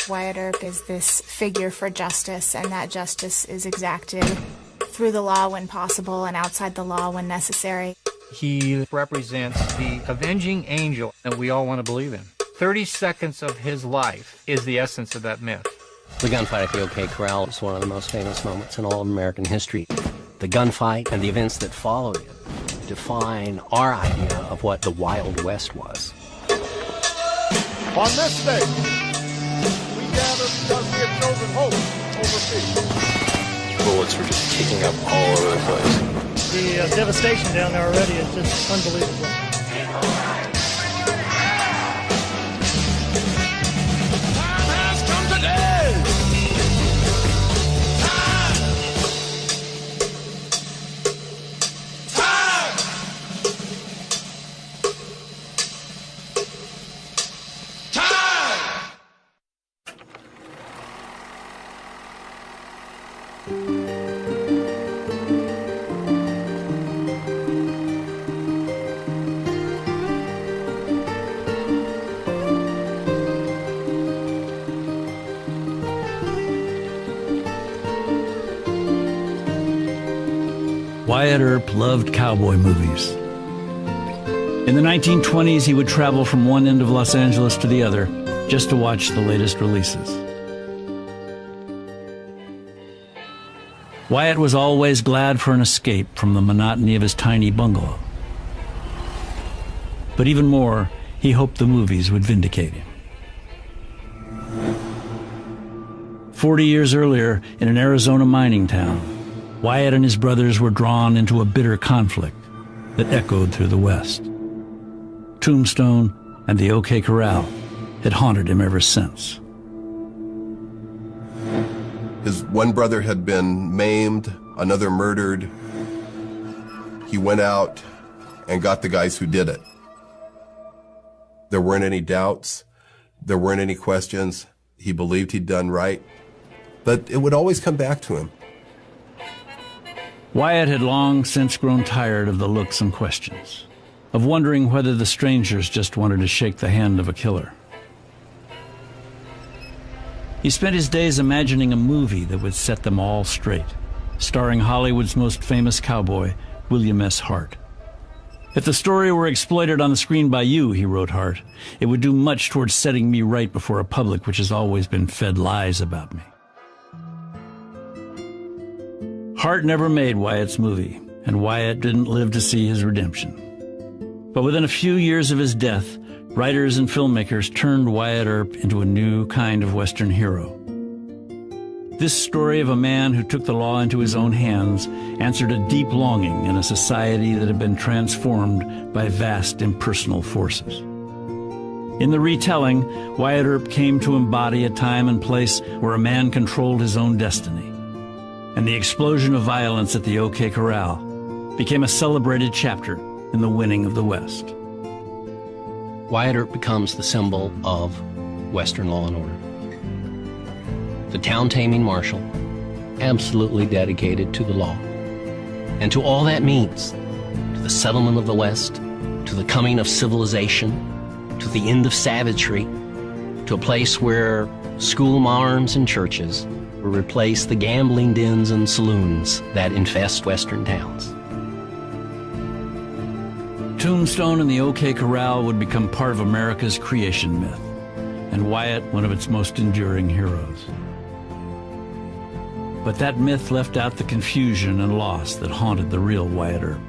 Wyatt Earp is this figure for justice, and that justice is exacted through the law when possible and outside the law when necessary. He represents the avenging angel that we all want to believe in. 30 seconds of his life is the essence of that myth. The gunfight at the OK Corral is one of the most famous moments in all of American history. The gunfight and the events that followed it define our idea of what the Wild West was. On this day, we gather because we have chosen hope over fear. Bullets were just kicking up all over the place. The devastation down there already is just unbelievable. Time has come today! Wyatt Earp loved cowboy movies. In the 1920s, he would travel from one end of Los Angeles to the other just to watch the latest releases. Wyatt was always glad for an escape from the monotony of his tiny bungalow. But even more, he hoped the movies would vindicate him. 40 years earlier, in an Arizona mining town, Wyatt and his brothers were drawn into a bitter conflict that echoed through the West. Tombstone and the OK Corral had haunted him ever since. His one brother had been maimed, another murdered. He went out and got the guys who did it. There weren't any doubts. There weren't any questions. He believed he'd done right. But it would always come back to him. Wyatt had long since grown tired of the looks and questions, of wondering whether the strangers just wanted to shake the hand of a killer. He spent his days imagining a movie that would set them all straight, starring Hollywood's most famous cowboy, William S. Hart. If the story were exploited on the screen by you, he wrote Hart, it would do much towards setting me right before a public which has always been fed lies about me. Hart never made Wyatt's movie, and Wyatt didn't live to see his redemption. But within a few years of his death, writers and filmmakers turned Wyatt Earp into a new kind of Western hero. This story of a man who took the law into his own hands answered a deep longing in a society that had been transformed by vast impersonal forces. In the retelling, Wyatt Earp came to embody a time and place where a man controlled his own destiny. And the explosion of violence at the OK Corral became a celebrated chapter in the winning of the West. Wyatt Earp becomes the symbol of Western law and order. The town-taming marshal, absolutely dedicated to the law, and to all that means, to the settlement of the West, to the coming of civilization, to the end of savagery, to a place where schoolmarms and churches will replace the gambling dens and saloons that infest Western towns. Tombstone and the OK Corral would become part of America's creation myth, and Wyatt one of its most enduring heroes. But that myth left out the confusion and loss that haunted the real Wyatt Earp.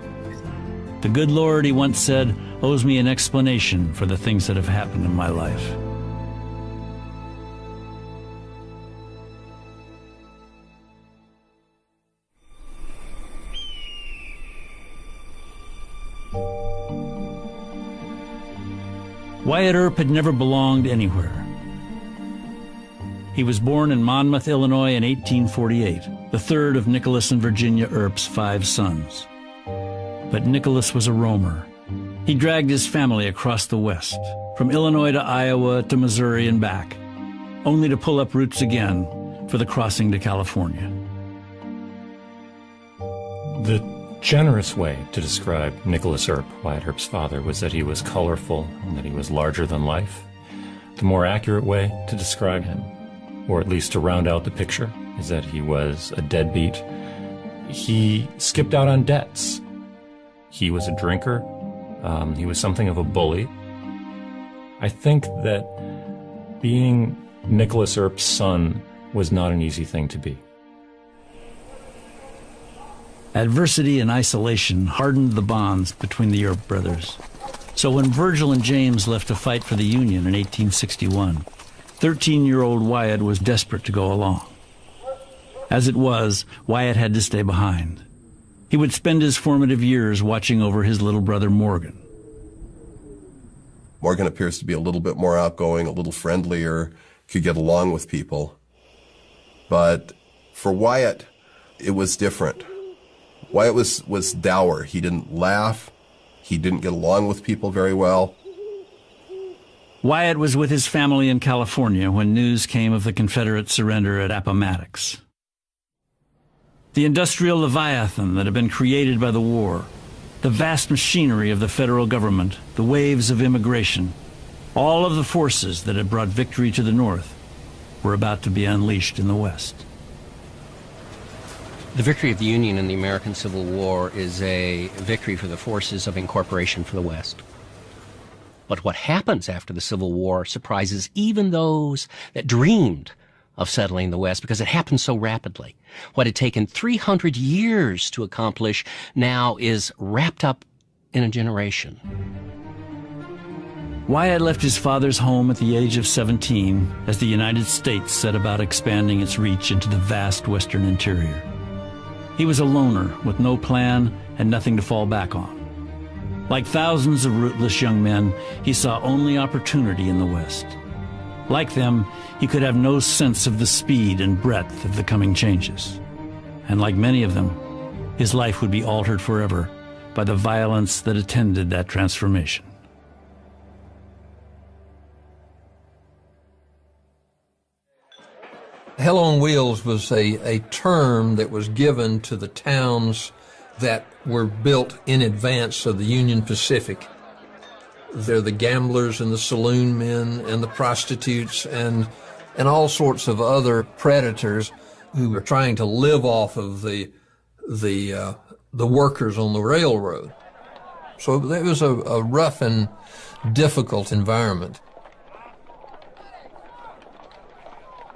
The good Lord, he once said, owes me an explanation for the things that have happened in my life. Wyatt Earp had never belonged anywhere. He was born in Monmouth, Illinois in 1848, the third of Nicholas and Virginia Earp's 5 sons. But Nicholas was a roamer. He dragged his family across the West, from Illinois to Iowa to Missouri and back, only to pull up roots again for the crossing to California. The generous way to describe Nicholas Earp, Wyatt Earp's father, was that he was colorful and that he was larger than life. The more accurate way to describe him or at least to round out the picture, is that he was a deadbeat. He skipped out on debts. He was a drinker. He was something of a bully. I think that being Nicholas Earp's son was not an easy thing to be. Adversity and isolation hardened the bonds between the Earp brothers. So when Virgil and James left to fight for the Union in 1861, 13-year-old Wyatt was desperate to go along. As it was, Wyatt had to stay behind. He would spend his formative years watching over his little brother Morgan. Morgan appears to be a little bit more outgoing, a little friendlier, could get along with people. But for Wyatt, it was different. Wyatt was dour. He didn't laugh. He didn't get along with people very well. Wyatt was with his family in California when news came of the Confederate surrender at Appomattox. The industrial leviathan that had been created by the war, the vast machinery of the federal government, the waves of immigration, all of the forces that had brought victory to the North were about to be unleashed in the West. The victory of the Union in the American Civil War is a victory for the forces of incorporation for the West. But what happens after the Civil War surprises even those that dreamed of settling the West, because it happened so rapidly. What had taken 300 years to accomplish now is wrapped up in a generation. Wyatt left his father's home at the age of 17 as the United States set about expanding its reach into the vast western interior. He was a loner with no plan and nothing to fall back on. Like thousands of rootless young men, he saw only opportunity in the West. Like them, he could have no sense of the speed and breadth of the coming changes. And like many of them, his life would be altered forever by the violence that attended that transformation. Hell on Wheels was a term that was given to the towns that were built in advance of the Union Pacific. They're the gamblers and the saloon men and the prostitutes and all sorts of other predators who were trying to live off of the workers on the railroad. So it was a rough and difficult environment.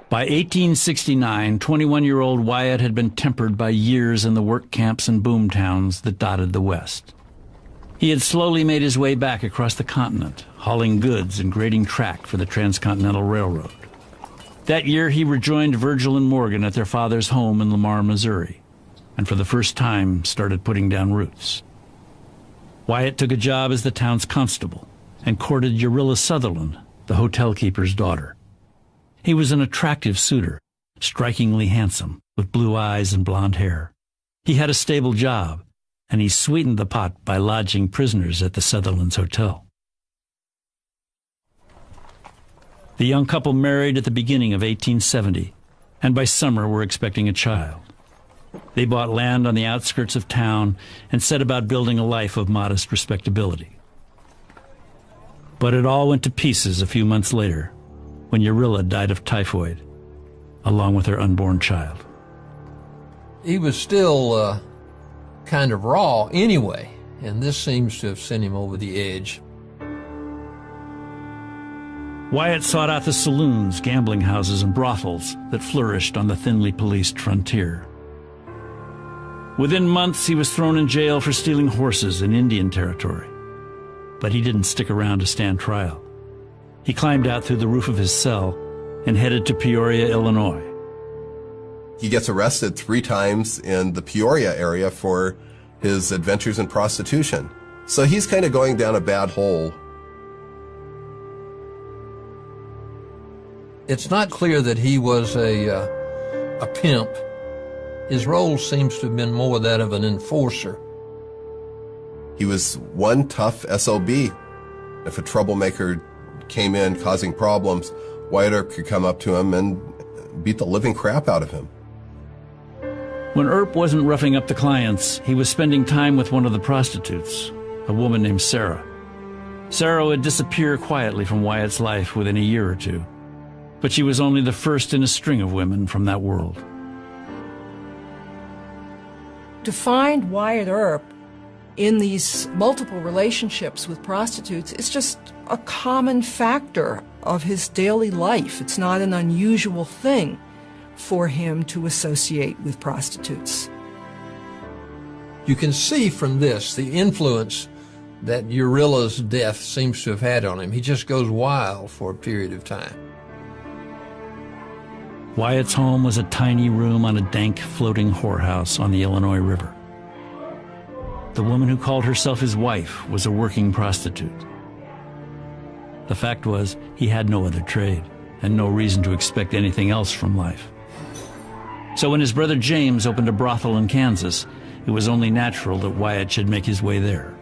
By 1869, 21-year-old Wyatt had been tempered by years in the work camps and boom towns that dotted the West. He had slowly made his way back across the continent, hauling goods and grading track for the Transcontinental Railroad. That year, he rejoined Virgil and Morgan at their father's home in Lamar, Missouri, and for the first time started putting down roots. Wyatt took a job as the town's constable and courted Urilla Sutherland, the hotel keeper's daughter. He was an attractive suitor, strikingly handsome, with blue eyes and blonde hair. He had a stable job, and he sweetened the pot by lodging prisoners at the Sutherland's hotel. The young couple married at the beginning of 1870, and by summer were expecting a child. They bought land on the outskirts of town and set about building a life of modest respectability. But it all went to pieces a few months later, when Urilla died of typhoid, along with her unborn child. He was still kind of raw anyway, and this seems to have sent him over the edge. Wyatt sought out the saloons, gambling houses, and brothels that flourished on the thinly policed frontier. Within months, he was thrown in jail for stealing horses in Indian Territory. But he didn't stick around to stand trial. He climbed out through the roof of his cell and headed to Peoria, Illinois. He gets arrested 3 times in the Peoria area for his adventures in prostitution. So he's kind of going down a bad hole. It's not clear that he was a pimp. His role seems to have been more that of an enforcer. He was one tough SOB. If a troublemaker came in causing problems, Wyatt Earp could come up to him and beat the living crap out of him. When Earp wasn't roughing up the clients, he was spending time with one of the prostitutes, a woman named Sarah. Sarah would disappear quietly from Wyatt's life within a year or two. but she was only the first in a string of women from that world. To find Wyatt Earp in these multiple relationships with prostitutes is just a common factor of his daily life. It's not an unusual thing for him to associate with prostitutes. You can see from this the influence that Urilla's death seems to have had on him. He just goes wild for a period of time. Wyatt's home was a tiny room on a dank, floating whorehouse on the Illinois River. The woman who called herself his wife was a working prostitute. The fact was, he had no other trade and no reason to expect anything else from life. So when his brother James opened a brothel in Kansas, it was only natural that Wyatt should make his way there.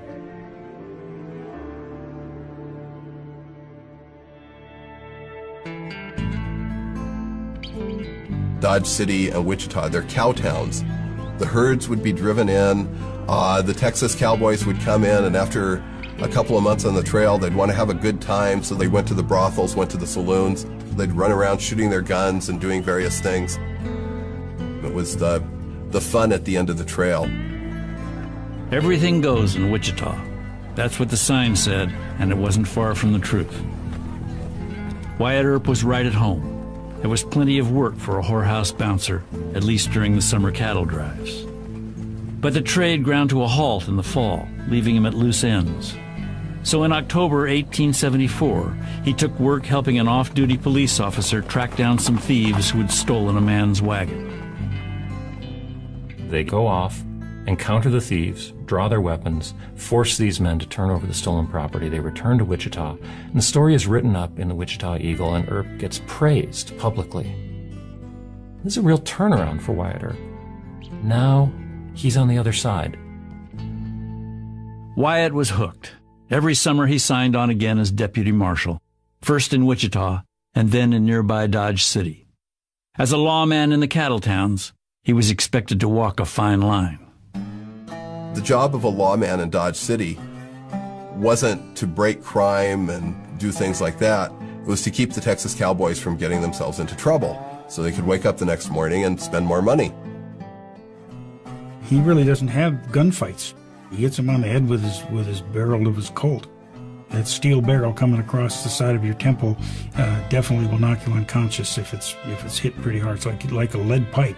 Dodge City and Wichita, they're cow towns. The herds would be driven in, the Texas cowboys would come in, and after a couple of months on the trail, they'd want to have a good time, so they went to the brothels, went to the saloons. They'd run around shooting their guns and doing various things. It was the fun at the end of the trail. Everything goes in Wichita. That's what the sign said, and it wasn't far from the truth. Wyatt Earp was right at home. There was plenty of work for a whorehouse bouncer, at least during the summer cattle drives. But the trade ground to a halt in the fall, leaving him at loose ends. So in October 1874, he took work helping an off-duty police officer track down some thieves who had stolen a man's wagon. They go off, encounter the thieves, draw their weapons, force these men to turn over the stolen property. They return to Wichita, and the story is written up in the Wichita Eagle, and Earp gets praised publicly. This is a real turnaround for Wyatt Earp. Now, he's on the other side. Wyatt was hooked. Every summer he signed on again as deputy marshal, first in Wichita and then in nearby Dodge City. As a lawman in the cattle towns, he was expected to walk a fine line. The job of a lawman in Dodge City wasn't to break crime and do things like that. It was to keep the Texas cowboys from getting themselves into trouble so they could wake up the next morning and spend more money. He really doesn't have gunfights. He hits him on the head with his barrel of his Colt. That steel barrel coming across the side of your temple definitely will knock you unconscious if it's hit pretty hard. It's like a lead pipe.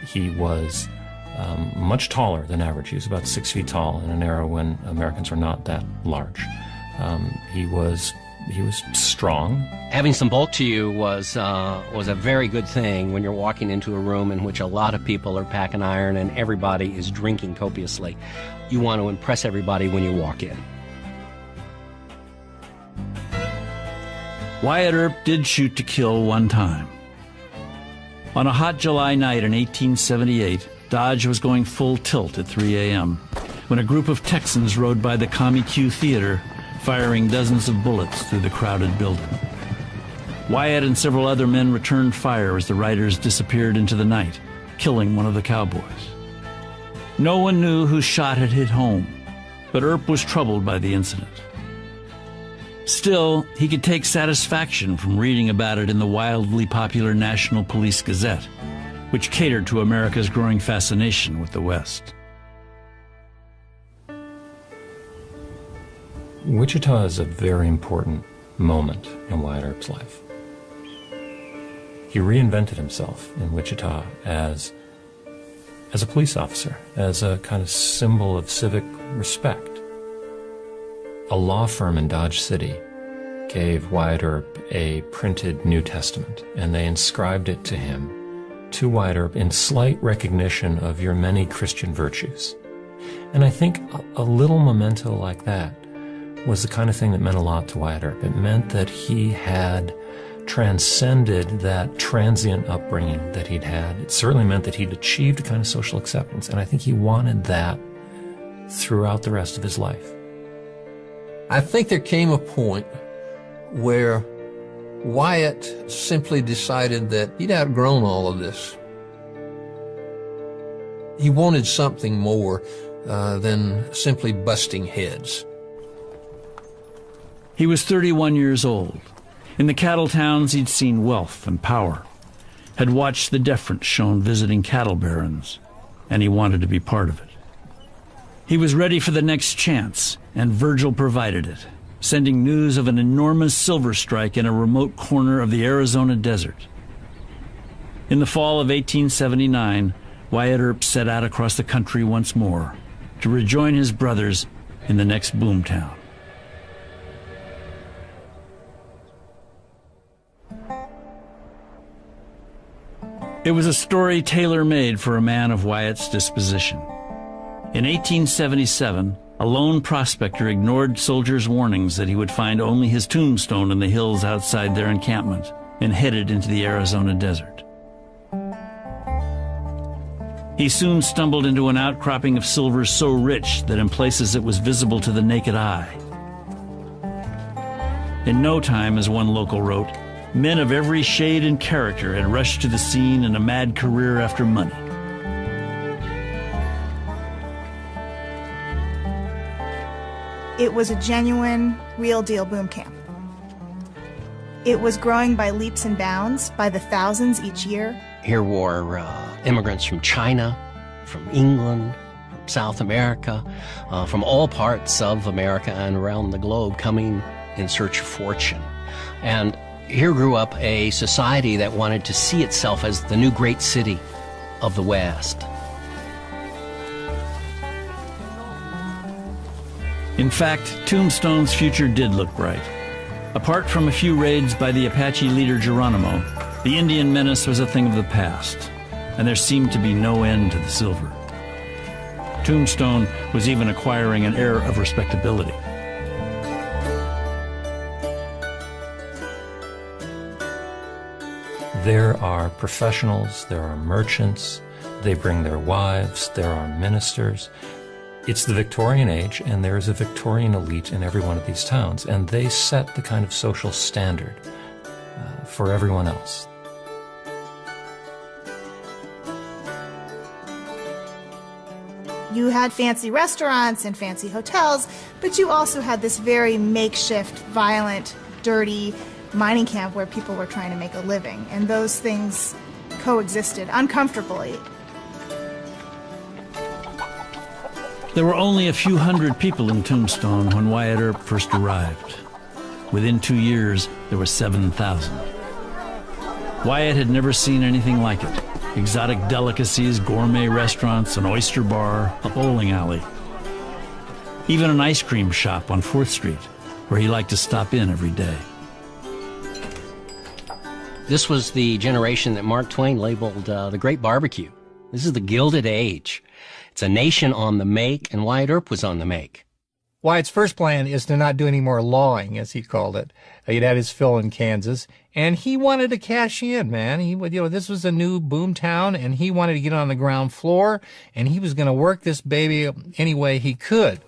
He was much taller than average. He was about 6 feet tall in an era when Americans were not that large. He was strong. Having some bulk to you was a very good thing when you're walking into a room in which a lot of people are packing iron and everybody is drinking copiously. You want to impress everybody when you walk in. Wyatt Earp did shoot to kill one time. On a hot July night in 1878, Dodge was going full tilt at 3 a.m. when a group of Texans rode by the Commie Q Theater, firing dozens of bullets through the crowded building. Wyatt and several other men returned fire as the riders disappeared into the night, killing one of the cowboys. No one knew whose shot had hit home, but Earp was troubled by the incident. Still, he could take satisfaction from reading about it in the wildly popular National Police Gazette, which catered to America's growing fascination with the West. Wichita is a very important moment in Wyatt Earp's life. He reinvented himself in Wichita as a police officer, as a kind of symbol of civic respect. A law firm in Dodge City gave Wyatt Earp a printed New Testament, and they inscribed it to him, to Wyatt Earp, in slight recognition of your many Christian virtues. And I think a little memento like that was the kind of thing that meant a lot to Wyatt Earp. It meant that he had transcended that transient upbringing that he'd had. It certainly meant that he'd achieved a kind of social acceptance, and I think he wanted that throughout the rest of his life. I think there came a point where Wyatt simply decided that he'd outgrown all of this. He wanted something more than simply busting heads. He was 31 years old. In the cattle towns, he'd seen wealth and power, had watched the deference shown visiting cattle barons, and he wanted to be part of it. He was ready for the next chance, and Virgil provided it, sending news of an enormous silver strike in a remote corner of the Arizona desert. In the fall of 1879, Wyatt Earp set out across the country once more to rejoin his brothers in the next boomtown. It was a story tailor-made for a man of Wyatt's disposition. In 1877, a lone prospector ignored soldiers' warnings that he would find only his tombstone in the hills outside their encampment and headed into the Arizona desert. He soon stumbled into an outcropping of silver so rich that in places it was visible to the naked eye. In no time, as one local wrote, men of every shade and character had rushed to the scene in a mad career after money. It was a genuine, real-deal boom camp. It was growing by leaps and bounds, by the thousands each year. Here were immigrants from China, from England, from South America, from all parts of America and around the globe coming in search of fortune. And here grew up a society that wanted to see itself as the new great city of the West. In fact, Tombstone's future did look bright. Apart from a few raids by the Apache leader Geronimo, the Indian menace was a thing of the past, and there seemed to be no end to the silver. Tombstone was even acquiring an air of respectability. There are professionals, there are merchants, they bring their wives, there are ministers. It's the Victorian age, and there is a Victorian elite in every one of these towns, and they set the kind of social standard for everyone else. You had fancy restaurants and fancy hotels, but you also had this very makeshift, violent, dirty mining camp where people were trying to make a living, and those things coexisted uncomfortably. There were only a few hundred people in Tombstone when Wyatt Earp first arrived. Within 2 years, there were 7,000. Wyatt had never seen anything like it. Exotic delicacies, gourmet restaurants, an oyster bar, a bowling alley. Even an ice cream shop on 4th Street, where he liked to stop in every day. This was the generation that Mark Twain labeled the Great Barbecue. This is the Gilded Age. It's a nation on the make, and Wyatt Earp was on the make. Wyatt's first plan is to not do any more lawing, as he called it. He'd had his fill in Kansas, and he wanted to cash in, man. He would, this was a new boom town, and he wanted to get on the ground floor, and he was going to work this baby any way he could.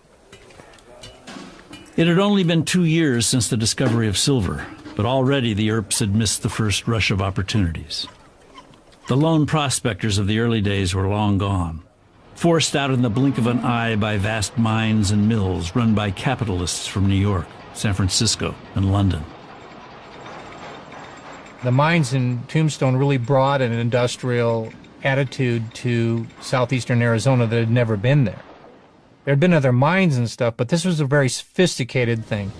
It had only been 2 years since the discovery of silver, but already the Earps had missed the first rush of opportunities. The lone prospectors of the early days were long gone, forced out in the blink of an eye by vast mines and mills run by capitalists from New York, San Francisco, and London. The mines in Tombstone really brought an industrial attitude to southeastern Arizona that had never been there. There had been other mines and stuff, but this was a very sophisticated thing.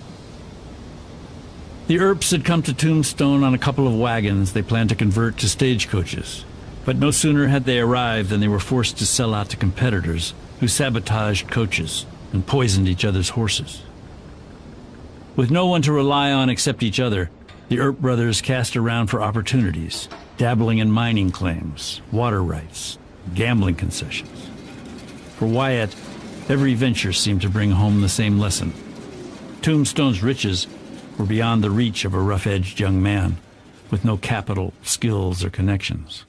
The Earps had come to Tombstone on a couple of wagons they planned to convert to stagecoaches. But no sooner had they arrived than they were forced to sell out to competitors who sabotaged coaches and poisoned each other's horses. With no one to rely on except each other, the Earp brothers cast around for opportunities, dabbling in mining claims, water rights, gambling concessions. For Wyatt, every venture seemed to bring home the same lesson. Tombstone's riches were beyond the reach of a rough-edged young man with no capital, skills, or connections.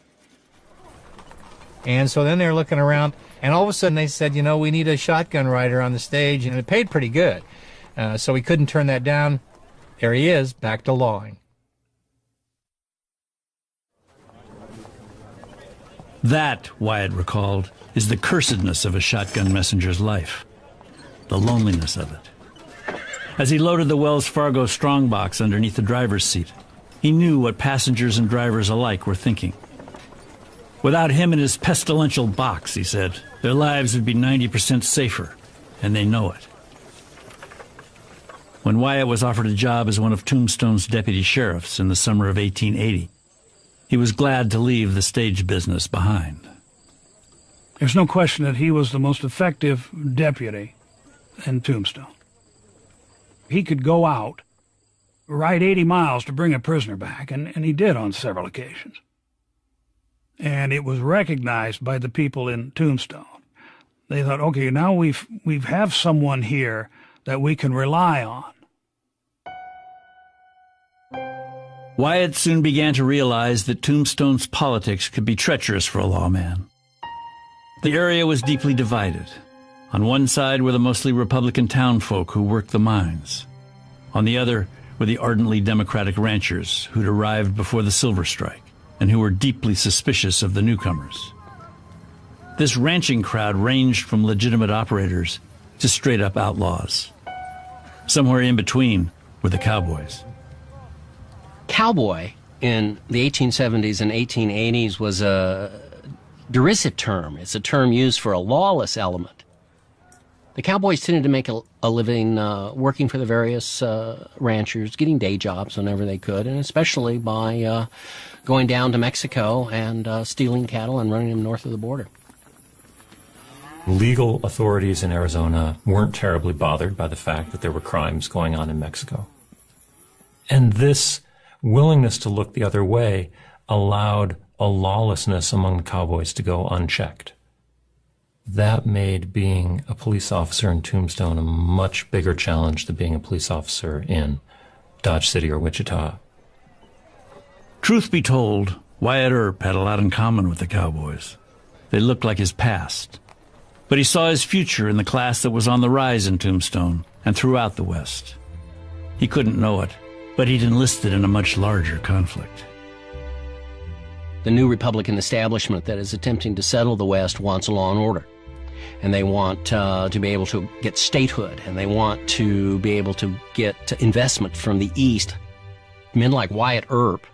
And so then they're looking around, and all of a sudden they said, we need a shotgun rider on the stage, and it paid pretty good. So we couldn't turn that down. There he is, back to lawing. That, Wyatt recalled, is the cursedness of a shotgun messenger's life. The loneliness of it. As he loaded the Wells Fargo strongbox underneath the driver's seat, he knew what passengers and drivers alike were thinking. Without him in his pestilential box, he said, their lives would be 90% safer, and they know it. When Wyatt was offered a job as one of Tombstone's deputy sheriffs in the summer of 1880, he was glad to leave the stage business behind. There's no question that he was the most effective deputy in Tombstone. He could go out, ride 80 miles to bring a prisoner back, and he did on several occasions. And it was recognized by the people in Tombstone. They thought, okay, now we have someone here that we can rely on. Wyatt soon began to realize that Tombstone's politics could be treacherous for a lawman. The area was deeply divided. On one side were the mostly Republican townfolk who worked the mines. On the other were the ardently Democratic ranchers who'd arrived before the Silver Strike and who were deeply suspicious of the newcomers. This ranching crowd ranged from legitimate operators to straight-up outlaws. Somewhere in between were the cowboys. Cowboy in the 1870s and 1880s was a derisive term. It's a term used for a lawless element. The cowboys tended to make a living working for the various ranchers, getting day jobs whenever they could, and especially by going down to Mexico and stealing cattle and running them north of the border. Legal authorities in Arizona weren't terribly bothered by the fact that there were crimes going on in Mexico. And this willingness to look the other way allowed a lawlessness among the cowboys to go unchecked. That made being a police officer in Tombstone a much bigger challenge than being a police officer in Dodge City or Wichita. Truth be told, Wyatt Earp had a lot in common with the cowboys. They looked like his past. But he saw his future in the class that was on the rise in Tombstone and throughout the West. He couldn't know it, but he'd enlisted in a much larger conflict. The new Republican establishment that is attempting to settle the West wants law and order. And they want to be able to get statehood, and they want to be able to get investment from the East. Men like Wyatt Earp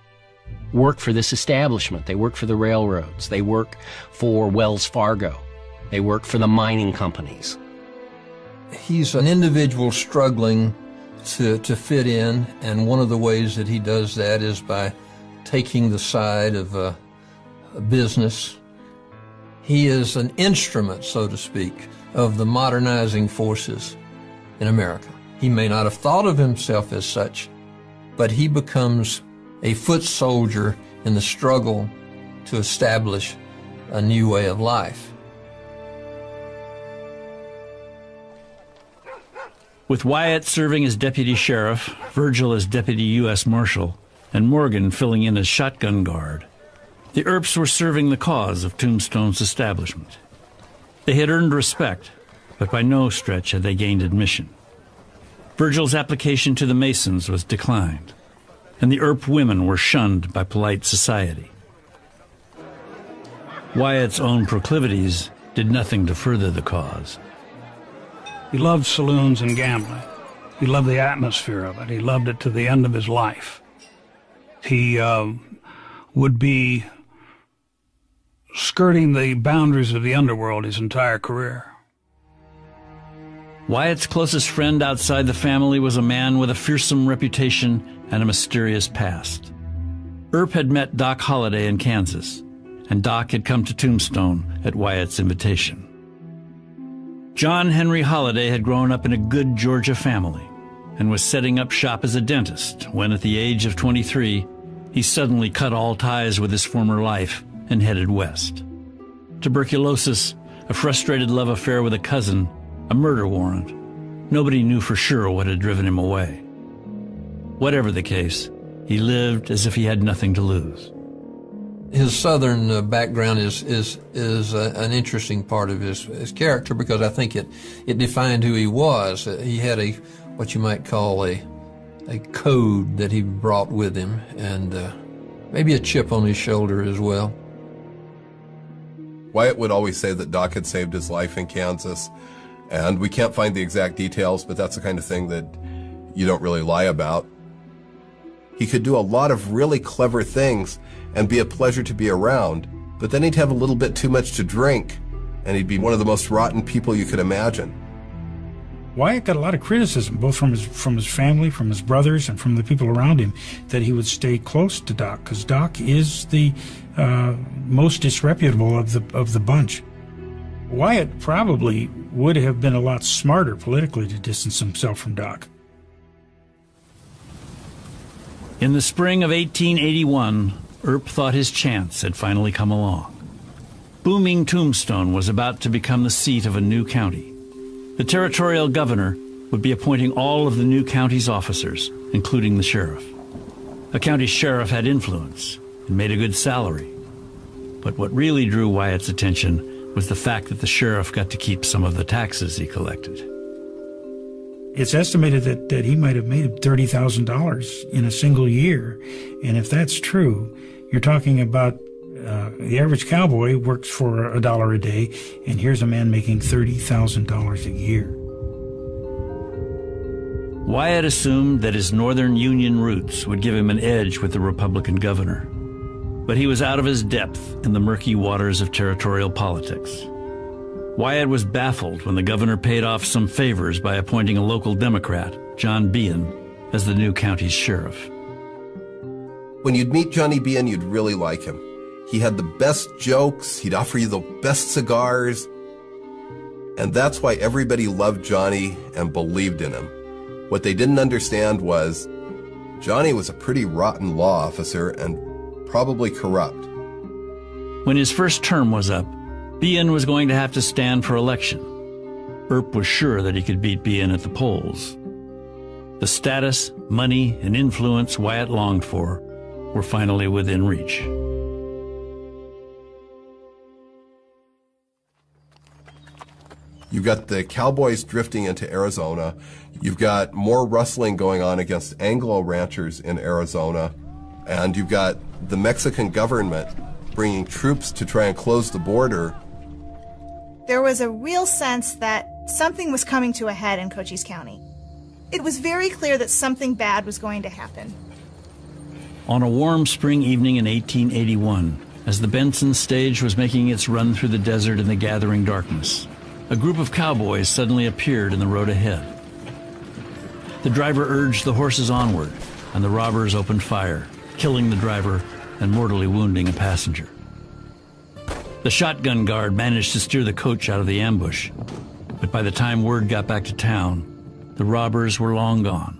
work for this establishment. They work for the railroads. They work for Wells Fargo. They work for the mining companies. He's an individual struggling to fit in, and one of the ways that he does that is by taking the side of a business. He is an instrument, so to speak, of the modernizing forces in America. He may not have thought of himself as such, but he becomes a foot soldier in the struggle to establish a new way of life. With Wyatt serving as deputy sheriff, Virgil as deputy U.S. Marshal, and Morgan filling in as shotgun guard, the Earps were serving the cause of Tombstone's establishment. They had earned respect, but by no stretch had they gained admission. Virgil's application to the Masons was declined, and the Earp women were shunned by polite society. Wyatt's own proclivities did nothing to further the cause. He loved saloons and gambling. He loved the atmosphere of it. He loved it to the end of his life. He would be skirting the boundaries of the underworld his entire career. Wyatt's closest friend outside the family was a man with a fearsome reputation and a mysterious past. Earp had met Doc Holliday in Kansas, and Doc had come to Tombstone at Wyatt's invitation. John Henry Holliday had grown up in a good Georgia family and was setting up shop as a dentist when, at the age of 23, he suddenly cut all ties with his former life and headed west. Tuberculosis, a frustrated love affair with a cousin, a murder warrant. Nobody knew for sure what had driven him away. Whatever the case, he lived as if he had nothing to lose. His southern background is an interesting part of his character, because I think it defined who he was. He had what you might call a code that he brought with him, and maybe a chip on his shoulder as well. Wyatt would always say that Doc had saved his life in Kansas, and we can't find the exact details, but that's the kind of thing that you don't really lie about. He could do a lot of really clever things and be a pleasure to be around, but then he'd have a little bit too much to drink, and he'd be one of the most rotten people you could imagine. Wyatt got a lot of criticism, both from his family, from his brothers, and from the people around him, that he would stay close to Doc, because Doc is the most disreputable of the bunch. Wyatt probably would have been a lot smarter politically to distance himself from Doc. In the spring of 1881, Earp thought his chance had finally come along. Booming Tombstone was about to become the seat of a new county. The territorial governor would be appointing all of the new county's officers, including the sheriff. A county sheriff had influence and made a good salary. But what really drew Wyatt's attention was the fact that the sheriff got to keep some of the taxes he collected. It's estimated that he might have made $30,000 in a single year. And if that's true, you're talking about the average cowboy works for $1 a day, and here's a man making $30,000 a year. Wyatt assumed that his northern Union roots would give him an edge with the Republican governor. But he was out of his depth in the murky waters of territorial politics. Wyatt was baffled when the governor paid off some favors by appointing a local Democrat, John Behan, as the new county's sheriff. When you'd meet Johnny Behan, you'd really like him. He had the best jokes, he'd offer you the best cigars, and that's why everybody loved Johnny and believed in him. What they didn't understand was Johnny was a pretty rotten law officer and probably corrupt. When his first term was up, Behan was going to have to stand for election. Earp was sure that he could beat Behan at the polls. The status, money, and influence Wyatt longed for were finally within reach. You've got the cowboys drifting into Arizona. You've got more rustling going on against Anglo ranchers in Arizona. And you've got the Mexican government bringing troops to try and close the border. There was a real sense that something was coming to a head in Cochise County. It was very clear that something bad was going to happen. On a warm spring evening in 1881, as the Benson stage was making its run through the desert in the gathering darkness, a group of cowboys suddenly appeared in the road ahead. The driver urged the horses onward, and the robbers opened fire, killing the driver and mortally wounding a passenger. The shotgun guard managed to steer the coach out of the ambush, but by the time word got back to town, the robbers were long gone.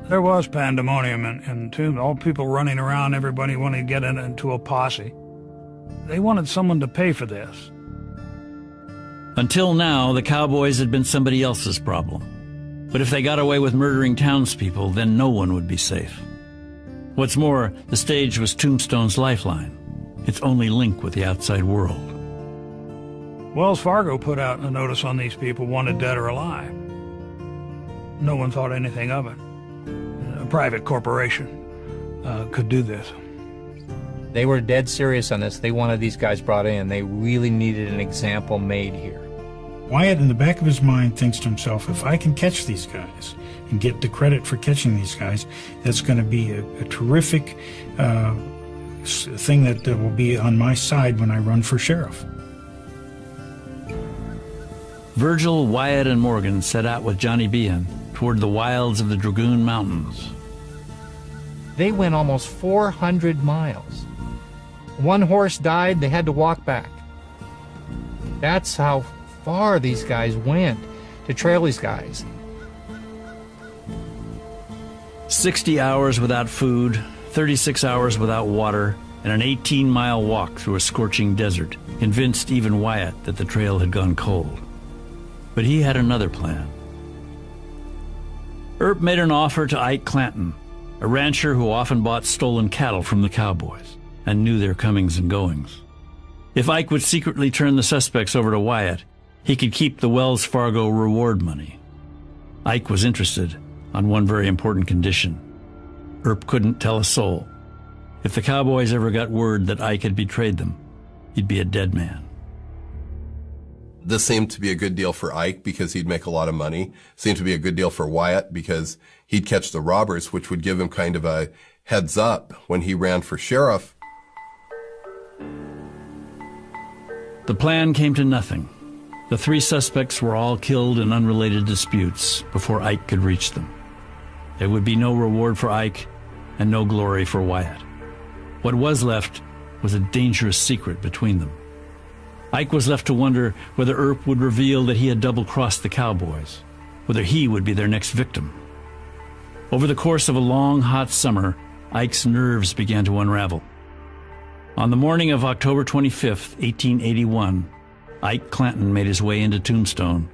There was pandemonium and too, all people running around, everybody wanted to get into a posse. They wanted someone to pay for this. Until now, the cowboys had been somebody else's problem. But if they got away with murdering townspeople, then no one would be safe. What's more, the stage was Tombstone's lifeline, its only link with the outside world. Wells Fargo put out a notice on these people, wanted dead or alive. No one thought anything of it. A private corporation could do this. They were dead serious on this. They wanted these guys brought in. They really needed an example made here. Wyatt, in the back of his mind, thinks to himself, if I can catch these guys and get the credit for catching these guys, that's going to be a terrific thing that will be on my side when I run for sheriff. Virgil, Wyatt, and Morgan set out with Johnny Behan toward the wilds of the Dragoon Mountains. They went almost 400 miles. One horse died, they had to walk back. That's how far these guys went to trail these guys. 60 hours without food, 36 hours without water, and an 18-mile walk through a scorching desert convinced even Wyatt that the trail had gone cold. But he had another plan. Earp made an offer to Ike Clanton, a rancher who often bought stolen cattle from the cowboys and knew their comings and goings. If Ike would secretly turn the suspects over to Wyatt, he could keep the Wells Fargo reward money. Ike was interested on one very important condition. Earp couldn't tell a soul. If the cowboys ever got word that Ike had betrayed them, he'd be a dead man. This seemed to be a good deal for Ike because he'd make a lot of money. Seemed to be a good deal for Wyatt because he'd catch the robbers, which would give him kind of a heads up when he ran for sheriff. The plan came to nothing. The three suspects were all killed in unrelated disputes before Ike could reach them. There would be no reward for Ike and no glory for Wyatt. What was left was a dangerous secret between them. Ike was left to wonder whether Earp would reveal that he had double-crossed the cowboys, whether he would be their next victim. Over the course of a long, hot summer, Ike's nerves began to unravel. On the morning of October 25th, 1881, Ike Clanton made his way into Tombstone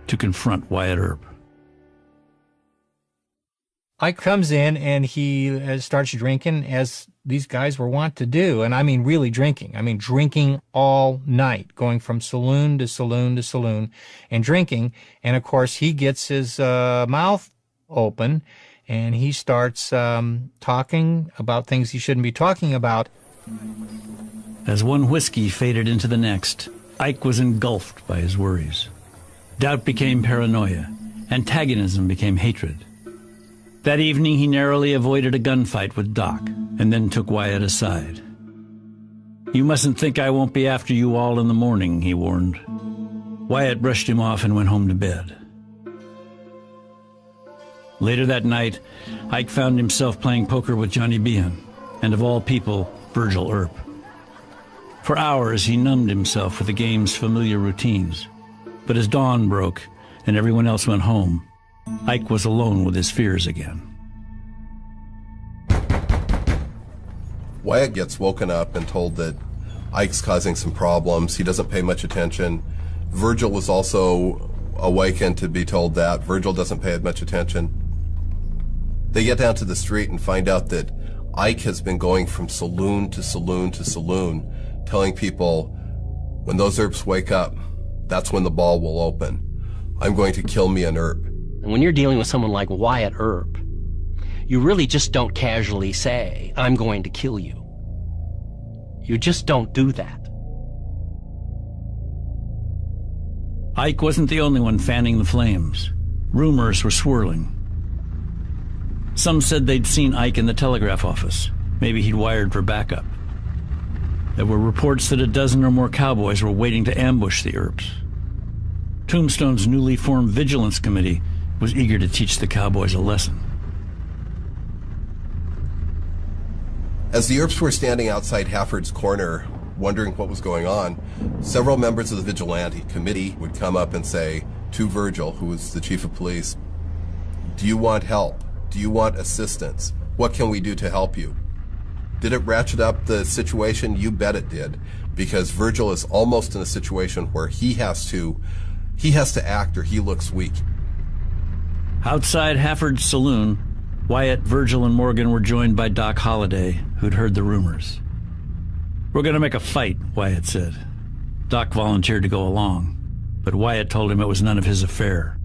to confront Wyatt Earp. Ike comes in and he starts drinking, as these guys were wont to do. And I mean really drinking. I mean drinking all night, going from saloon to saloon to saloon and drinking. And, of course, he gets his mouth open and he starts talking about things he shouldn't be talking about. As one whiskey faded into the next, Ike was engulfed by his worries. Doubt became paranoia. Antagonism became hatred. That evening, he narrowly avoided a gunfight with Doc and then took Wyatt aside. "You mustn't think I won't be after you all in the morning," he warned. Wyatt brushed him off and went home to bed. Later that night, Ike found himself playing poker with Johnny Behan, and of all people, Virgil Earp. For hours, he numbed himself with the game's familiar routines. But as dawn broke and everyone else went home, Ike was alone with his fears again. Wyatt gets woken up and told that Ike's causing some problems. He doesn't pay much attention. Virgil was also awakened to be told that. Virgil doesn't pay much attention. They get down to the street and find out that Ike has been going from saloon to saloon to saloon, telling people, when those Earps wake up, that's when the ball will open. I'm going to kill me an Earp. And when you're dealing with someone like Wyatt Earp, you really just don't casually say, "I'm going to kill you." You just don't do that. Ike wasn't the only one fanning the flames. Rumors were swirling. Some said they'd seen Ike in the telegraph office. Maybe he'd wired for backup. There were reports that a dozen or more cowboys were waiting to ambush the Earps. Tombstone's newly formed vigilance committee was eager to teach the cowboys a lesson. As the Earps were standing outside Hafford's corner, wondering what was going on, several members of the vigilante committee would come up and say to Virgil, who was the chief of police, "Do you want help? Do you want assistance? What can we do to help you?" Did it ratchet up the situation? You bet it did, because Virgil is almost in a situation where he has to act or he looks weak. Outside Hafford's saloon, Wyatt, Virgil, and Morgan were joined by Doc Holliday, who'd heard the rumors. "We're going to make a fight," Wyatt said. Doc volunteered to go along, but Wyatt told him it was none of his affair.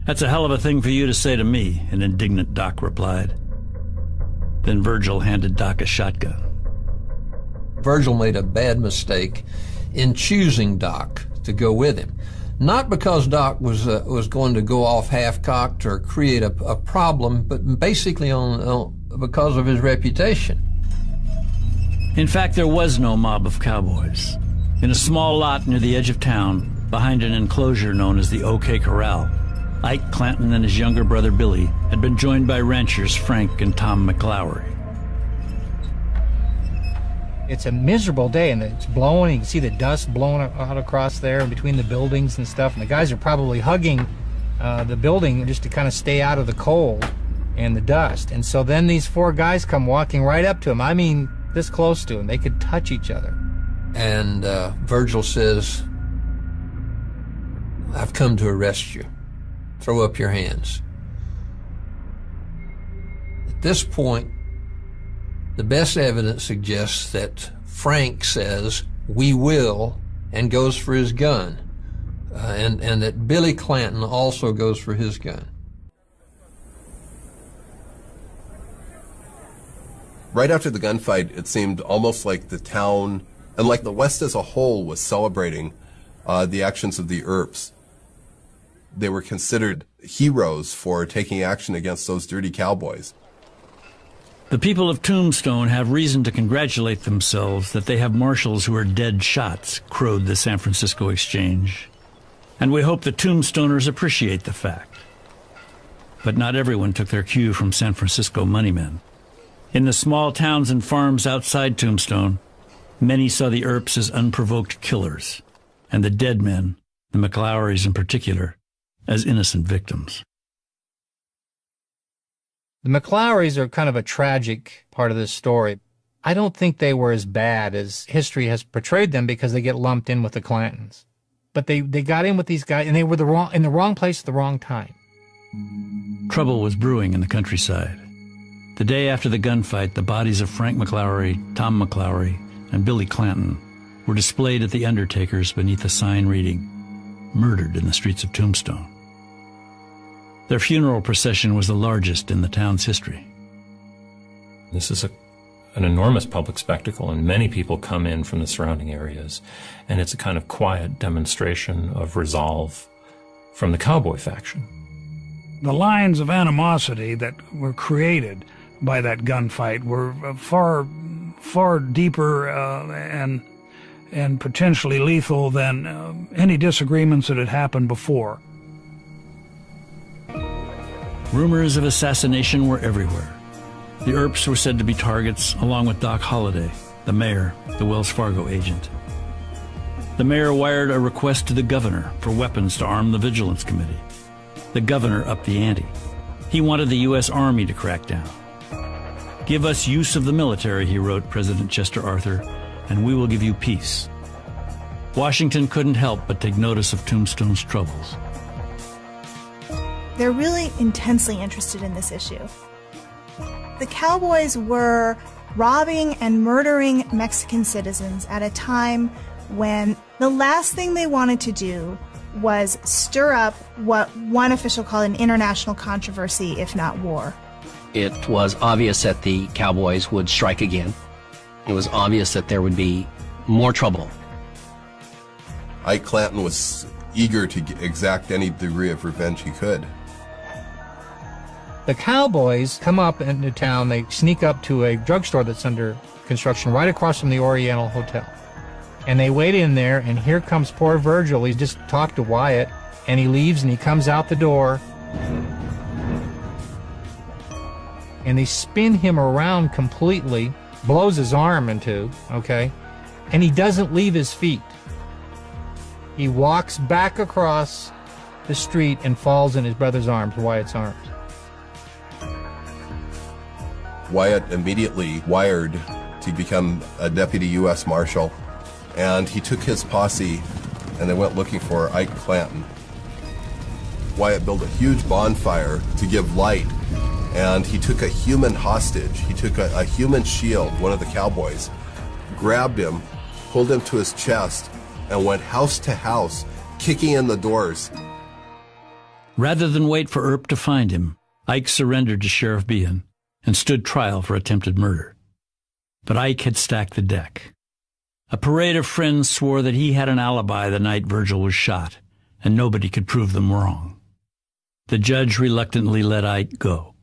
"That's a hell of a thing for you to say to me," an indignant Doc replied. Then Virgil handed Doc a shotgun. Virgil made a bad mistake in choosing Doc to go with him. Not because Doc was going to go off half-cocked or create a problem, but basically because of his reputation. In fact, there was no mob of cowboys. In a small lot near the edge of town, behind an enclosure known as the OK Corral, Ike Clanton and his younger brother Billy had been joined by ranchers Frank and Tom McLowry. It's a miserable day, and it's blowing. You can see the dust blowing out across there in between the buildings and stuff. And the guys are probably hugging the building just to kind of stay out of the cold and the dust. And so then these four guys come walking right up to him. I mean, this close to him. They could touch each other. And Virgil says, "I've come to arrest you. Throw up your hands." At this point, the best evidence suggests that Frank says, "We will," and goes for his gun, and that Billy Clanton also goes for his gun. Right after the gunfight, it seemed almost like the town, and like the West as a whole, was celebrating the actions of the Earps. They were considered heroes for taking action against those dirty cowboys. The people of Tombstone have reason to congratulate themselves that they have marshals who are dead shots, crowed the San Francisco Exchange. And we hope the Tombstoners appreciate the fact. But not everyone took their cue from San Francisco moneymen. In the small towns and farms outside Tombstone, many saw the Earps as unprovoked killers, and the dead men, the McLaurys in particular, as innocent victims. The McLaurys are kind of a tragic part of this story. I don't think they were as bad as history has portrayed them because they get lumped in with the Clantons. But they got in with these guys, and they were in the wrong place at the wrong time. Trouble was brewing in the countryside. The day after the gunfight, the bodies of Frank McLaury, Tom McLaury, and Billy Clanton were displayed at the Undertaker's beneath a sign reading, "Murdered in the streets of Tombstone." Their funeral procession was the largest in the town's history. This is an enormous public spectacle, and many people come in from the surrounding areas, and it's a kind of quiet demonstration of resolve from the cowboy faction. The lines of animosity that were created by that gunfight were far deeper and potentially lethal than any disagreements that had happened before. Rumors of assassination were everywhere. The Earps were said to be targets, along with Doc Holliday, the mayor, the Wells Fargo agent. The mayor wired a request to the governor for weapons to arm the Vigilance Committee. The governor upped the ante. He wanted the U.S. Army to crack down. "Give us use of the military," he wrote President Chester Arthur, "and we will give you peace." Washington couldn't help but take notice of Tombstone's troubles. They're really intensely interested in this issue. The cowboys were robbing and murdering Mexican citizens at a time when the last thing they wanted to do was stir up what one official called an international controversy, if not war. It was obvious that the cowboys would strike again. It was obvious that there would be more trouble. Ike Clanton was eager to exact any degree of revenge he could. The cowboys come up into town. They sneak up to a drugstore that's under construction right across from the Oriental Hotel. And they wait in there, and here comes poor Virgil. He's just talked to Wyatt, and he leaves, and he comes out the door. And they spin him around completely, blows his arm in two, okay? And he doesn't leave his feet. He walks back across the street and falls in his brother's arms, Wyatt's arms. Wyatt immediately wired to become a deputy U.S. Marshal, and he took his posse and they went looking for Ike Clanton. Wyatt built a huge bonfire to give light, and he took a human hostage. He took a human shield, one of the cowboys, grabbed him, pulled him to his chest, and went house to house, kicking in the doors. Rather than wait for Earp to find him, Ike surrendered to Sheriff Behan and stood trial for attempted murder. But Ike had stacked the deck. A parade of friends swore that he had an alibi the night Virgil was shot, and nobody could prove them wrong. The judge reluctantly let Ike go.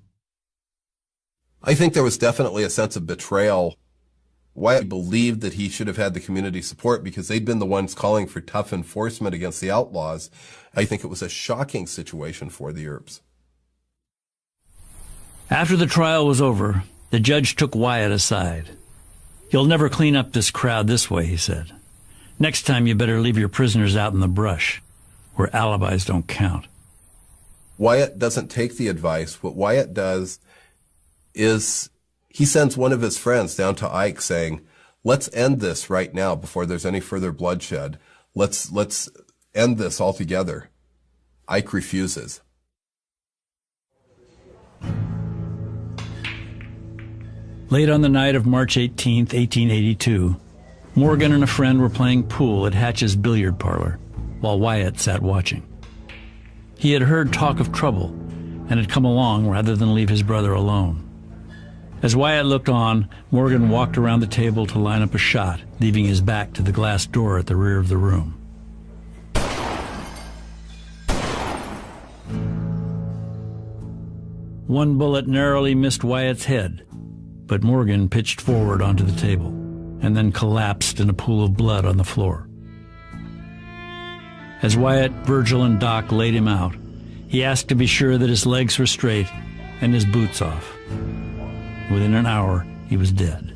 I think there was definitely a sense of betrayal. Wyatt believed that he should have had the community support because they'd been the ones calling for tough enforcement against the outlaws. I think it was a shocking situation for the Earps. After the trial was over, the judge took Wyatt aside. "You'll never clean up this crowd this way," he said. "Next time you better leave your prisoners out in the brush, where alibis don't count." Wyatt doesn't take the advice. What Wyatt does is he sends one of his friends down to Ike saying, "Let's end this right now before there's any further bloodshed. Let's end this altogether." Ike refuses. Late on the night of March 18, 1882, Morgan and a friend were playing pool at Hatch's billiard parlor, while Wyatt sat watching. He had heard talk of trouble and had come along rather than leave his brother alone. As Wyatt looked on, Morgan walked around the table to line up a shot, leaving his back to the glass door at the rear of the room. One bullet narrowly missed Wyatt's head, but Morgan pitched forward onto the table and then collapsed in a pool of blood on the floor. As Wyatt, Virgil, and Doc laid him out, he asked to be sure that his legs were straight and his boots off. Within an hour, he was dead.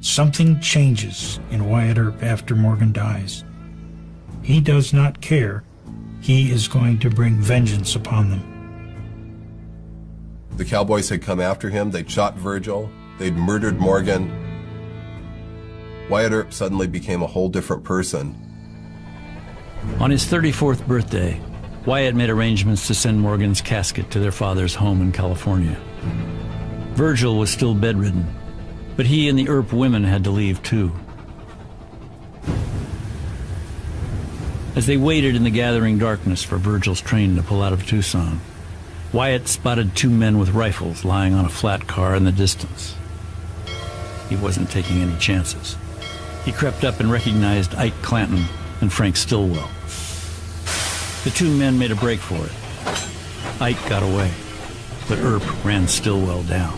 Something changes in Wyatt Earp after Morgan dies. He does not care. He is going to bring vengeance upon them. The cowboys had come after him. They'd shot Virgil. They'd murdered Morgan. Wyatt Earp suddenly became a whole different person. On his 34th birthday, Wyatt made arrangements to send Morgan's casket to their father's home in California. Virgil was still bedridden, but he and the Earp women had to leave too. As they waited in the gathering darkness for Virgil's train to pull out of Tucson, Wyatt spotted two men with rifles lying on a flat car in the distance. He wasn't taking any chances. He crept up and recognized Ike Clanton and Frank Stillwell. The two men made a break for it. Ike got away, but Earp ran Stillwell down.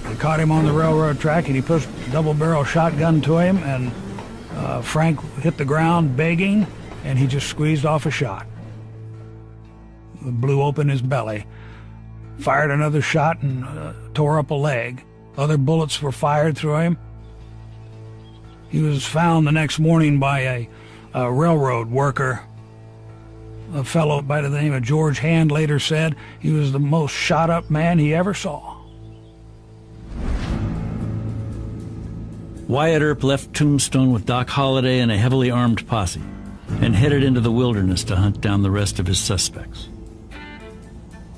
They caught him on the railroad track, and he pushed a double-barrel shotgun to him, and Frank hit the ground begging, and he just squeezed off a shot. Blew open his belly, fired another shot, and tore up a leg. Other bullets were fired through him. He was found the next morning by a railroad worker. A fellow by the name of George Hand later said he was the most shot-up man he ever saw. Wyatt Earp left Tombstone with Doc Holliday and a heavily armed posse and headed into the wilderness to hunt down the rest of his suspects.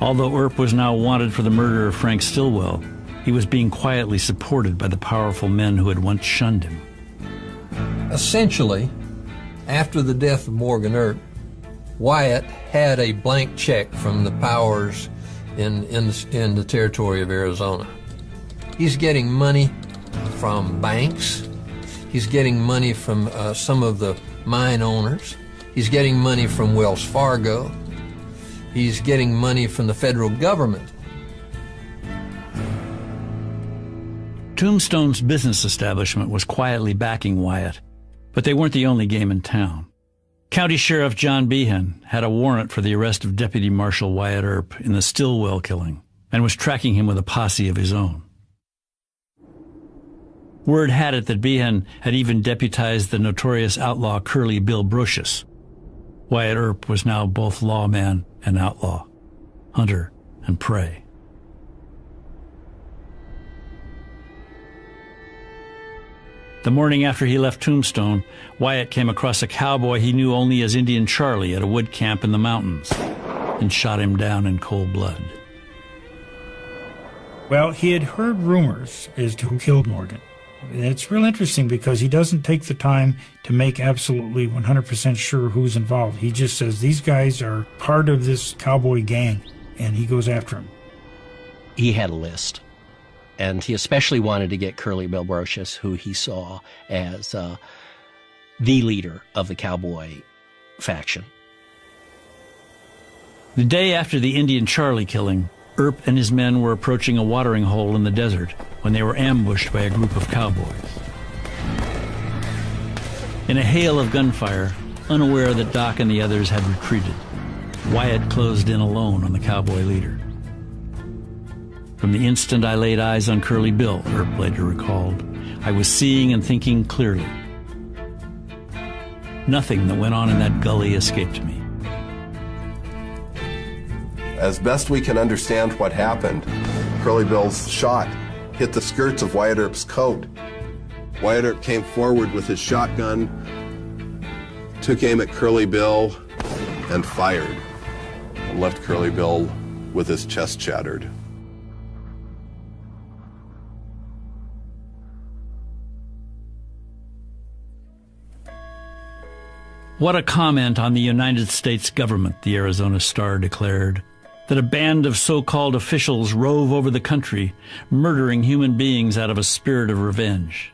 Although Earp was now wanted for the murder of Frank Stillwell, he was being quietly supported by the powerful men who had once shunned him. Essentially, after the death of Morgan Earp, Wyatt had a blank check from the powers in the territory of Arizona. He's getting money from banks. He's getting money from some of the mine owners. He's getting money from Wells Fargo. He's getting money from the federal government. Tombstone's business establishment was quietly backing Wyatt, but they weren't the only game in town. County Sheriff John Behan had a warrant for the arrest of Deputy Marshal Wyatt Earp in the Stillwell killing and was tracking him with a posse of his own. Word had it that Behan had even deputized the notorious outlaw Curly Bill Brocious. Wyatt Earp was now both lawman and outlaw, hunter and prey. The morning after he left Tombstone, Wyatt came across a cowboy he knew only as Indian Charlie at a wood camp in the mountains and shot him down in cold blood. Well, he had heard rumors as to who killed Morgan. It's real interesting because he doesn't take the time to make absolutely 100% sure who's involved. He just says these guys are part of this cowboy gang, and he goes after them. He had a list, and he especially wanted to get Curly Bill Brocious, who he saw as the leader of the cowboy faction. The day after the Indian Charlie killing, Earp and his men were approaching a watering hole in the desert when they were ambushed by a group of cowboys. In a hail of gunfire, unaware that Doc and the others had retreated, Wyatt closed in alone on the cowboy leader. From the instant I laid eyes on Curly Bill, Earp later recalled, I was seeing and thinking clearly. Nothing that went on in that gully escaped me. As best we can understand what happened, Curly Bill's shot hit the skirts of Wyatt Earp's coat. Wyatt Earp came forward with his shotgun, took aim at Curly Bill, and fired, and left Curly Bill with his chest shattered. What a comment on the United States government, the Arizona Star declared, that a band of so-called officials rove over the country, murdering human beings out of a spirit of revenge.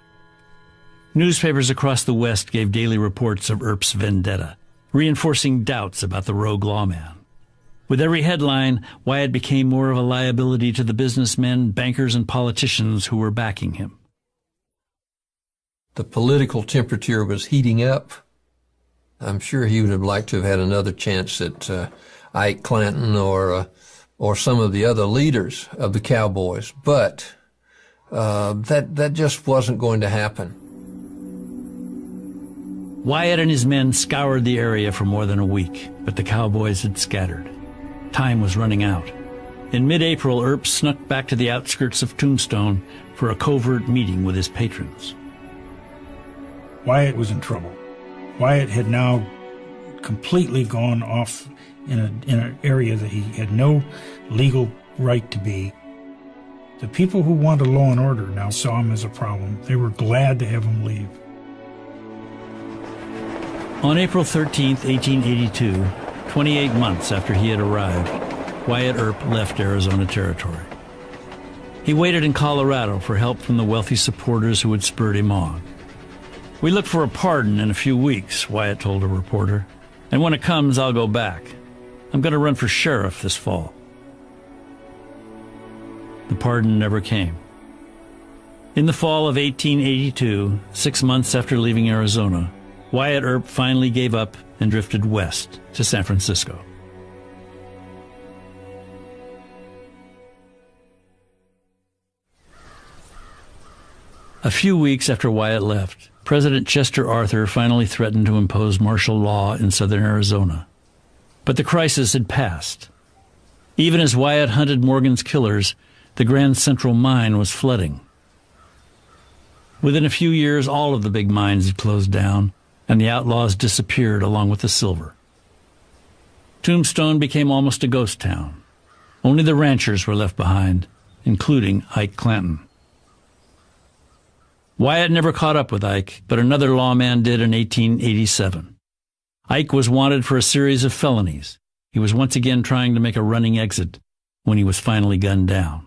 Newspapers across the West gave daily reports of Earp's vendetta, reinforcing doubts about the rogue lawman. With every headline, Wyatt became more of a liability to the businessmen, bankers, and politicians who were backing him. The political temperature was heating up. I'm sure he would have liked to have had another chance at Ike Clanton or some of the other leaders of the Cowboys, but that just wasn't going to happen. Wyatt and his men scoured the area for more than a week, but the Cowboys had scattered. Time was running out. In mid-April, Earp snuck back to the outskirts of Tombstone for a covert meeting with his patrons. Wyatt was in trouble. Wyatt had now completely gone off in an area that he had no legal right to be. The people who wanted law and order now saw him as a problem. They were glad to have him leave. On April 13, 1882, 28 months after he had arrived, Wyatt Earp left Arizona Territory. He waited in Colorado for help from the wealthy supporters who had spurred him on. "We look for a pardon in a few weeks," Wyatt told a reporter, "and when it comes, I'll go back. I'm going to run for sheriff this fall." The pardon never came. In the fall of 1882, 6 months after leaving Arizona, Wyatt Earp finally gave up and drifted west to San Francisco. A few weeks after Wyatt left, President Chester Arthur finally threatened to impose martial law in southern Arizona. But the crisis had passed. Even as Wyatt hunted Morgan's killers, the Grand Central Mine was flooding. Within a few years, all of the big mines had closed down, and the outlaws disappeared along with the silver. Tombstone became almost a ghost town. Only the ranchers were left behind, including Ike Clanton. Wyatt never caught up with Ike, but another lawman did in 1887. Ike was wanted for a series of felonies. He was once again trying to make a running exit when he was finally gunned down.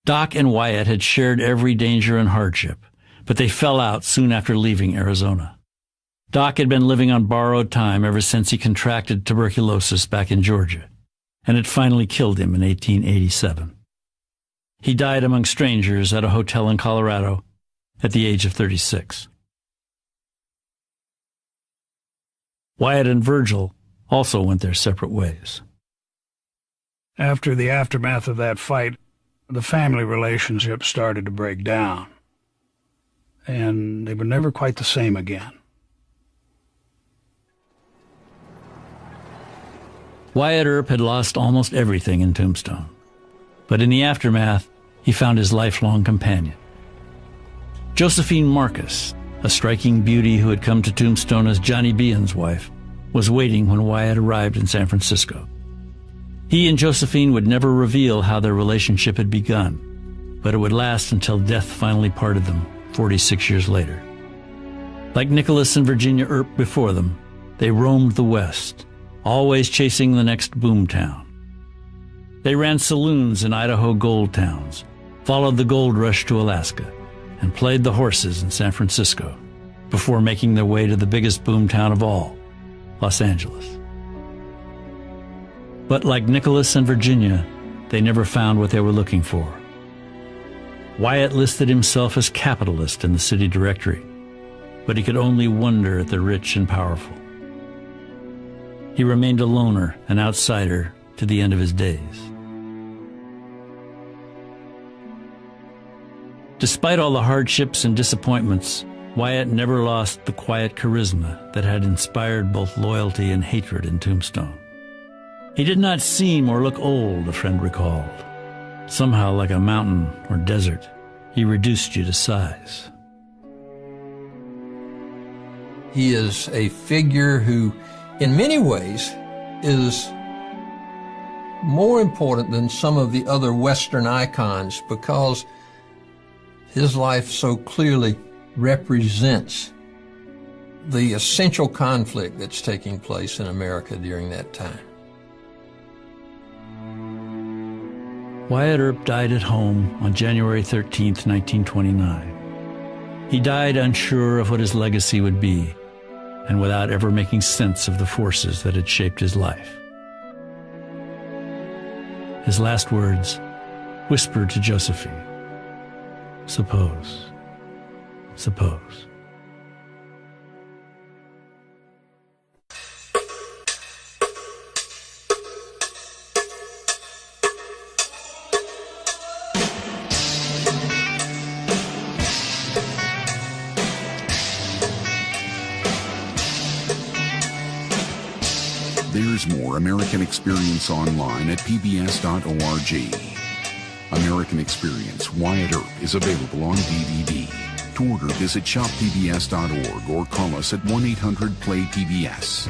Doc and Wyatt had shared every danger and hardship, but they fell out soon after leaving Arizona. Doc had been living on borrowed time ever since he contracted tuberculosis back in Georgia, and it finally killed him in 1887. He died among strangers at a hotel in Colorado at the age of 36. Wyatt and Virgil also went their separate ways. After the aftermath of that fight, the family relationship started to break down, and they were never quite the same again. Wyatt Earp had lost almost everything in Tombstone, but in the aftermath, he found his lifelong companion. Josephine Marcus, a striking beauty who had come to Tombstone as Johnny Behan's wife, was waiting when Wyatt arrived in San Francisco. He and Josephine would never reveal how their relationship had begun, but it would last until death finally parted them 46 years later. Like Nicholas and Virginia Earp before them, they roamed the West, always chasing the next boomtown. They ran saloons in Idaho gold towns, followed the gold rush to Alaska, and played the horses in San Francisco before making their way to the biggest boomtown of all, Los Angeles. But like Nicholas and Virginia, they never found what they were looking for. Wyatt listed himself as capitalist in the city directory, but he could only wonder at the rich and powerful. He remained a loner, an outsider, to the end of his days. Despite all the hardships and disappointments, Wyatt never lost the quiet charisma that had inspired both loyalty and hatred in Tombstone. He did not seem or look old, a friend recalled. Somehow, like a mountain or desert, he reduced you to size. He is a figure who, in many ways, is more important than some of the other Western icons because his life so clearly represents the essential conflict that's taking place in America during that time. Wyatt Earp died at home on January 13, 1929. He died unsure of what his legacy would be, and without ever making sense of the forces that had shaped his life. His last words, whispered to Josephine, suppose. There's more American Experience online at pbs.org. American Experience Wyatt Earp is available on DVD. To order, visit shoppbs.org or call us at 1-800-PLAY-PBS.